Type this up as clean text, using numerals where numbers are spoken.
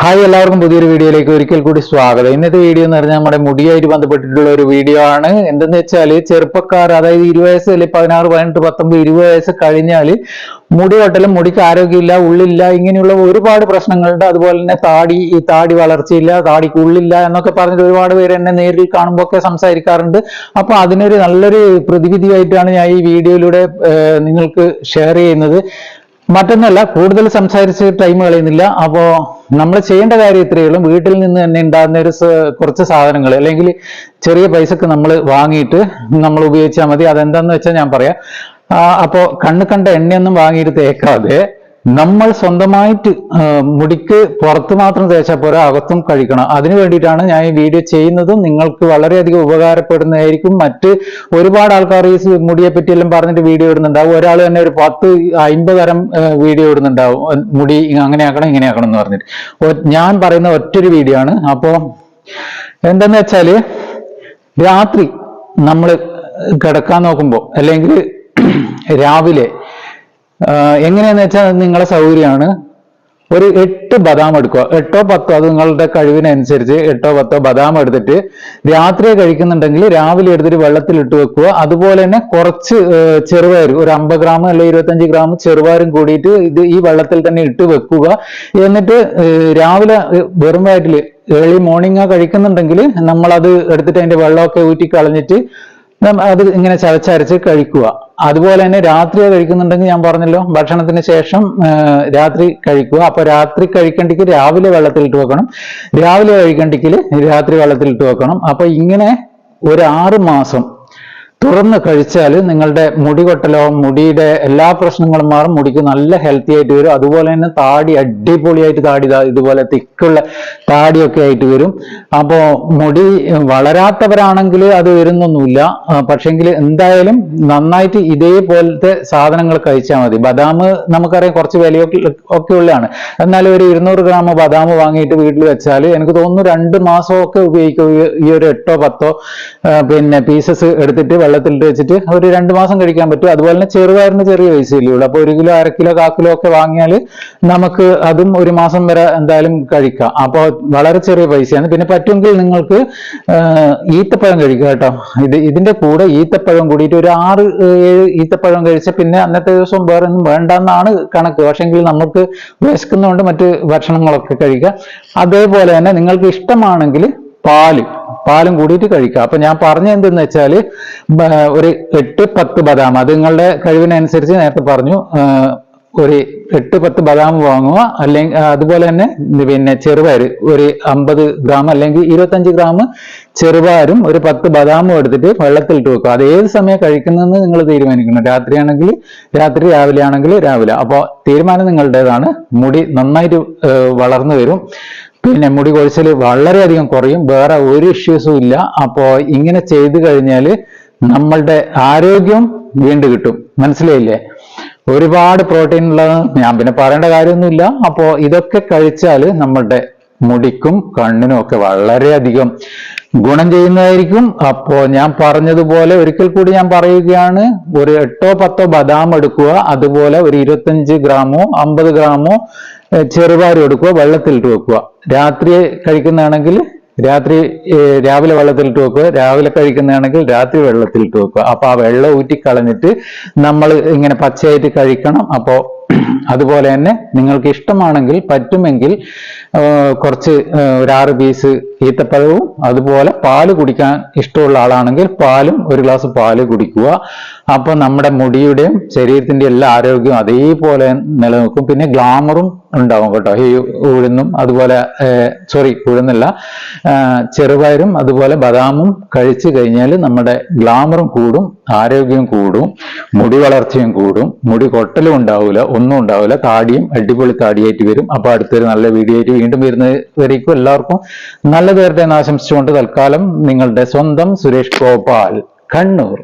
Hi, എല്ലാവർക്കും പുതിയൊരു വീഡിയോയിലേക്ക് ഒരിക്കൽ കൂടി സ്വാഗതം. ഇന്നത്തെ വീഡിയോ എന്ന് പറഞ്ഞാൽ നമ്മുടെ മുടിയായിട്ട് ബന്ധപ്പെട്ടിട്ടുള്ള ഒരു വീഡിയോ ആണ്. എന്തെന്ന് വെച്ചാൽ ചെറുപ്പക്കാർ, അതായത് 20 വയസ്സ് അല്ലെങ്കിൽ 16, 18, 19, 20 വയസ്സ് കഴിഞ്ഞാൽ മുടി വെട്ടലും, മുടിക്ക് ആരോഗ്യമില്ല, ഉള്ളില്ല, ഇങ്ങനെയുള്ള ഒരുപാട് പ്രശ്നങ്ങളുണ്ട്. അതുപോലെ തന്നെ താടി വളർച്ചയില്ല, താടിക്ക് ഉള്ളില്ല എന്നൊക്കെ പറഞ്ഞിട്ട് ഒരുപാട് പേര് എന്നെ നേരിൽ കാണുമ്പോൾ ഒക്കെ സംസാരിക്കാറുണ്ട്. അപ്പൊ അതിനൊരു നല്ലൊരു പ്രതിവിധിയായിട്ടാണ് ഞാൻ ഈ വീഡിയോയിലൂടെ നിങ്ങൾക്ക് ഷെയർ ചെയ്യുന്നത്. മറ്റൊന്നല്ല, കൂടുതൽ സംസാരിച്ച് ടൈം കളയുന്നില്ല. അപ്പോ നമ്മൾ ചെയ്യേണ്ട കാര്യം ഇത്രയേ ഉള്ളൂ. വീട്ടിൽ നിന്ന് തന്നെ ഉണ്ടാകുന്ന കുറച്ച് സാധനങ്ങൾ അല്ലെങ്കിൽ ചെറിയ പൈസക്ക് നമ്മൾ വാങ്ങിയിട്ട് നമ്മൾ ഉപയോഗിച്ചാൽ മതി. അതെന്താന്ന് വെച്ചാൽ ഞാൻ പറയാം. അപ്പോ കണ്ട എണ്ണയൊന്നും വാങ്ങിയിട്ട് തേക്കാതെ നമ്മൾ സ്വന്തമായിട്ട് മുടിക്ക് പുറത്ത് മാത്രം തേച്ചാൽ പോരാ, അകത്തും കഴിക്കണം. അതിനു വേണ്ടിയിട്ടാണ് ഞാൻ ഈ വീഡിയോ ചെയ്യുന്നതും. നിങ്ങൾക്ക് വളരെയധികം ഉപകാരപ്പെടുന്നതായിരിക്കും. മറ്റ് ഒരുപാട് ആൾക്കാർ ഈ മുടിയെ പറ്റിയെല്ലാം പറഞ്ഞിട്ട് വീഡിയോ ഇടുന്നുണ്ടാവും. ഒരാൾ തന്നെ ഒരു 10-50 തരം വീഡിയോ ഇടുന്നുണ്ടാവും. മുടി അങ്ങനെയാക്കണം ഇങ്ങനെയാക്കണം എന്ന് പറഞ്ഞിട്ട്. ഞാൻ പറയുന്ന ഒറ്റൊരു വീഡിയോ ആണ്. അപ്പോൾ എന്താന്ന് വെച്ചാല്, രാത്രി നമ്മൾ കിടക്കാൻ നോക്കുമ്പോൾ അല്ലെങ്കിൽ രാവിലെ എങ്ങനെയാന്ന് വെച്ചാൽ നിങ്ങളെ സൗകര്യമാണ്. ഒരു 8 ബദാം എടുക്കുക, 8 or 10, അത് നിങ്ങളുടെ കഴിവിനനുസരിച്ച് 8 or 10 ബദാം എടുത്തിട്ട് രാത്രി കഴിക്കുന്നുണ്ടെങ്കിൽ രാവിലെ എടുത്തിട്ട് വെള്ളത്തിൽ ഇട്ട് വെക്കുക. അതുപോലെ തന്നെ കുറച്ച് ചെറുപയർ, ഒരു 50 ഗ്രാം അല്ലെങ്കിൽ 25 ഗ്രാം ചെറുപയറും കൂടിയിട്ട് ഈ വെള്ളത്തിൽ തന്നെ ഇട്ട് വെക്കുക. എന്നിട്ട് രാവിലെ വെറും വയറ്റിൽ ഏർലി മോർണിംഗ് കഴിക്കുന്നുണ്ടെങ്കിൽ നമ്മളത് എടുത്തിട്ട് അതിന്റെ വെള്ളമൊക്കെ ഊറ്റി കളഞ്ഞിട്ട് അത് ഇങ്ങനെ ചവച്ചരച്ച് കഴിക്കുക. അതുപോലെ തന്നെ രാത്രി കഴിക്കുന്നുണ്ടെങ്കിൽ ഞാൻ പറഞ്ഞല്ലോ, ഭക്ഷണത്തിന് ശേഷം രാത്രി കഴിക്കുക. അപ്പൊ രാത്രി കഴിക്കണ്ടെങ്കിൽ രാവിലെ വെള്ളത്തിലിട്ട് വെക്കണം, രാവിലെ കഴിക്കണ്ടെങ്കിൽ രാത്രി വെള്ളത്തിലിട്ട് വെക്കണം. അപ്പൊ ഇങ്ങനെ ഒരു 6 മാസം തുറന്ന് കഴിച്ചാൽ നിങ്ങളുടെ മുടി കൊട്ടലോ മുടിയുടെ എല്ലാ പ്രശ്നങ്ങളും മാറും. മുടിക്ക് നല്ല ഹെൽത്തി ആയിട്ട് വരും. അതുപോലെ തന്നെ താടി അടിപൊളിയായിട്ട്, താടി ഇതുപോലെ തിക്കുള്ള താടിയൊക്കെ ആയിട്ട് വരും. അപ്പോ മുടി വളരാത്തവരാണെങ്കിൽ അത് വരുന്നൊന്നുമില്ല. പക്ഷെങ്കിൽ എന്തായാലും നന്നായിട്ട് ഇതേപോലത്തെ സാധനങ്ങൾ കഴിച്ചാൽ മതി. ബദാം നമുക്കറിയാം കുറച്ച് വിലയൊക്കെ ഉള്ളതാണ്. എന്നാലും ഒരു 200 ഗ്രാം ബദാം വാങ്ങിയിട്ട് വീട്ടിൽ വെച്ചാൽ എനിക്ക് തോന്നുന്നു 2 മാസമൊക്കെ ഉപയോഗിക്കും. ഈ ഒരു 8 or 10 പിന്നെ പീസസ് എടുത്തിട്ട് വെള്ളത്തിലിട്ട് വെച്ചിട്ട് ഒരു 2 മാസം കഴിക്കാൻ പറ്റും. അതുപോലെ തന്നെ ചെറുപയറിന് ചെറിയ പൈസയില്ലേ ഉള്ളൂ. അപ്പൊ 1 കിലോ, 1/2 കിലോ, 1/4 കിലോ ഒക്കെ വാങ്ങിയാൽ നമുക്ക് അതും 1 മാസം വരെ എന്തായാലും കഴിക്കാം. അപ്പോൾ വളരെ ചെറിയ പൈസയാണ്. പിന്നെ പറ്റുമെങ്കിൽ നിങ്ങൾക്ക് ഈത്തപ്പഴം കഴിക്കുക കേട്ടോ. ഇതിന്റെ കൂടെ ഈത്തപ്പഴം കൂടിയിട്ട് ഒരു 6-7 ഈത്തപ്പഴം കഴിച്ചാൽ പിന്നെ അന്നത്തെ ദിവസം വേറെ ഒന്നും വേണ്ടെന്നാണ് കണക്ക്. പക്ഷെങ്കിൽ നമുക്ക് വിശക്കുന്നതുകൊണ്ട് മറ്റ് ഭക്ഷണങ്ങളൊക്കെ കഴിക്കാം. അതേപോലെ തന്നെ നിങ്ങൾക്ക് ഇഷ്ടമാണെങ്കിൽ പാലും കൂടിയിട്ട് കഴിക്കുക. അപ്പൊ ഞാൻ പറഞ്ഞ എന്തെന്ന് വെച്ചാൽ, ഒരു 8-10 ബദാം, അത് നിങ്ങളുടെ കഴിവിനനുസരിച്ച് നേരത്തെ പറഞ്ഞു, ഒരു 8-10 ബദാം വാങ്ങുക. അല്ലെങ്കിൽ അതുപോലെ തന്നെ പിന്നെ ചെറുപയർ ഒരു 50 ഗ്രാം അല്ലെങ്കിൽ 25 ഗ്രാം ചെറുപയറും ഒരു 10 ബദാമും എടുത്തിട്ട് വെള്ളത്തിലിട്ട് വെക്കുക. അത് ഏത് സമയം കഴിക്കുന്നതെന്ന് നിങ്ങൾ തീരുമാനിക്കണം. രാത്രിയാണെങ്കിൽ രാത്രി, രാവിലെ ആണെങ്കിൽ രാവിലെ. അപ്പോൾ തീരുമാനം നിങ്ങളുടേതാണ്. മുടി നന്നായിട്ട് വളർന്നു വരും. പിന്നെ മുടി കൊഴിച്ചൽ വളരെയധികം കുറയും. വേറെ ഒരു ഇഷ്യൂസും ഇല്ല. അപ്പോ ഇങ്ങനെ ചെയ്തു കഴിഞ്ഞാൽ നമ്മളുടെ ആരോഗ്യം വീണ്ടും കിട്ടും. മനസ്സിലായില്ലേ? ഒരുപാട് പ്രോട്ടീൻ ഉള്ളത് ഞാൻ പിന്നെ പറയേണ്ട കാര്യമൊന്നുമില്ല. അപ്പോ ഇതൊക്കെ കഴിച്ചാൽ നമ്മളുടെ മുടിക്കും കണ്ണിനും ഒക്കെ വളരെയധികം ഗുണം ചെയ്യുന്നതായിരിക്കും. അപ്പോ ഞാൻ പറഞ്ഞതുപോലെ ഒരിക്കൽ കൂടി ഞാൻ പറയുകയാണ്, ഒരു 8 or 10 ബദാം എടുക്കുക. അതുപോലെ ഒരു 25 ഗ്രാമോ 50 ഗ്രാമോ ചെറുപയർ എടുക്കുക, വെള്ളത്തിലിട്ട് വെക്കുക. രാത്രി കഴിക്കുന്നതാണെങ്കിൽ രാവിലെ വെള്ളത്തിലിട്ട് വെക്കുക, രാവിലെ കഴിക്കുന്നതാണെങ്കിൽ രാത്രി വെള്ളത്തിലിട്ട് വെക്കുക. അപ്പൊ ആ വെള്ളം ഊറ്റിക്കളഞ്ഞിട്ട് നമ്മൾ ഇങ്ങനെ പച്ചയായിട്ട് കഴിക്കണം. അപ്പോ അതുപോലെ തന്നെ നിങ്ങൾക്ക് ഇഷ്ടമാണെങ്കിൽ, പറ്റുമെങ്കിൽ കുറച്ച് ഒരു 6 പീസ് ഈത്തപ്പഴവും, അതുപോലെ പാല് കുടിക്കാൻ ഇഷ്ടമുള്ള ആളാണെങ്കിൽ പാലും, ഒരു ഗ്ലാസ് പാല് കുടിക്കുക. അപ്പൊ നമ്മുടെ മുടിയുടെയും ശരീരത്തിന്റെ എല്ലാ ആരോഗ്യവും അതേപോലെ നിലനിൽക്കും. പിന്നെ ഗ്ലാമറും ഉണ്ടാവും കേട്ടോ. ഈ ഉഴുന്നും അതുപോലെ ഉഴുന്നല്ല, ചെറുപയറും അതുപോലെ ബദാമും കഴിച്ചു കഴിഞ്ഞാൽ നമ്മുടെ ഗ്ലാമറും കൂടും, ആരോഗ്യം കൂടും, മുടി വളർച്ചയും കൂടും, മുടി കൊട്ടലും ഉണ്ടാവില്ല, ഒന്നും ഉണ്ടാവില്ല. താടിയും അടിപൊളി താടിയായിട്ട് വരും. അപ്പൊ അടുത്തൊരു നല്ല വീഡിയോ ആയിട്ട് വീണ്ടും വരുന്നവരേക്കും എല്ലാവർക്കും നല്ലത് വരട്ടെ എന്ന് ആശംസിച്ചുകൊണ്ട് തൽക്കാലം നിങ്ങളുടെ സ്വന്തം സുരേഷ് ഗോപാൽ, കണ്ണൂർ.